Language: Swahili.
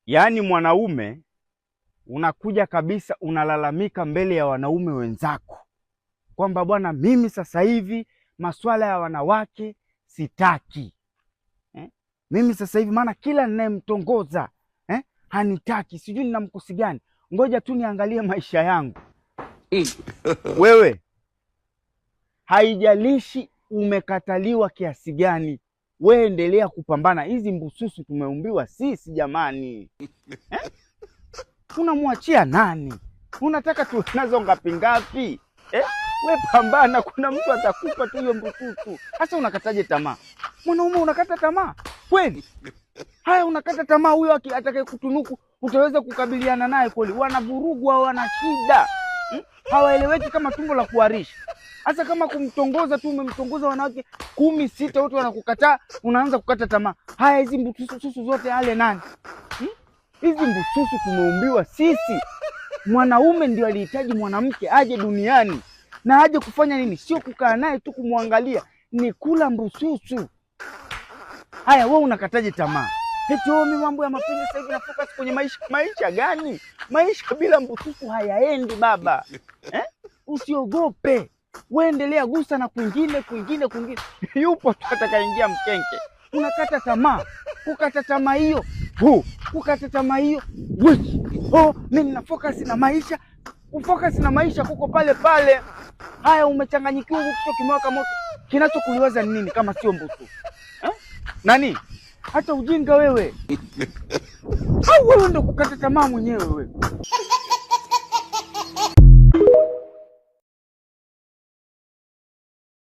Yaani mwanaume unakuja kabisa unalalamika mbele ya wanaume wenzako kwamba bwana, mimi sasa hivi masuala ya wanawake sitaki. Mimi sasa hivi maana kila ninayemtongoza hanitaki, sijui nina mkosi gani, ngoja tu niangalie maisha yangu. Wewe haijalishi umekataliwa kiasi gani, wewe endelea kupambana. Hizi mbususu tumeumbiwa sisi jamani. Unamwachia nani? Unataka tunazo ngapi ngapi? We pambana, kuna mtu atakupa tu hiyo mbususu. Sasa unakataje tamaa? Mwanaume unakata tamaa kweli? Haya, unakata tamaa, huyo atakaye kutunuku utaweza kukabiliana naye kweli? Wanavurugwa, wana shida, hawaeleweki kama tumbo la kuharisha. Hasa kama kumtongoza tu, umemtongoza wanawake 16 wote wanakukataa, unaanza kukata tamaa. Haya, hizi mbususu zote ale nani? Hizi mbususu tumeumbiwa sisi. Mwanaume ndio alihitaji mwanamke aje duniani, na aje kufanya nini? Sio kukaa naye tu kumwangalia, ni kula mbususu. Haya, wewe unakataje tamaa? Eti mimi mambo ya mapenzi sasa hivi na focus kwenye maisha. Maisha gani? Maisha bila mbususu hayaendi baba. Usiogope, wewe endelea, gusa na kwingine. Yupo tu atakaingia mkenke. Unakata tamaa. Kukata tamaa hiyo. Kukata tamaa hiyo. Mimi nina focus na maisha. Ufocus na maisha kuko pale pale. Haya, umechanganyikiwa, kichwa kimewaka moto. Kinachokuliwaza ni nini kama sio mbususu? Nani? Hata ujinga wewe. Au wewe ndio kukata tamaa mwenyewe wewe.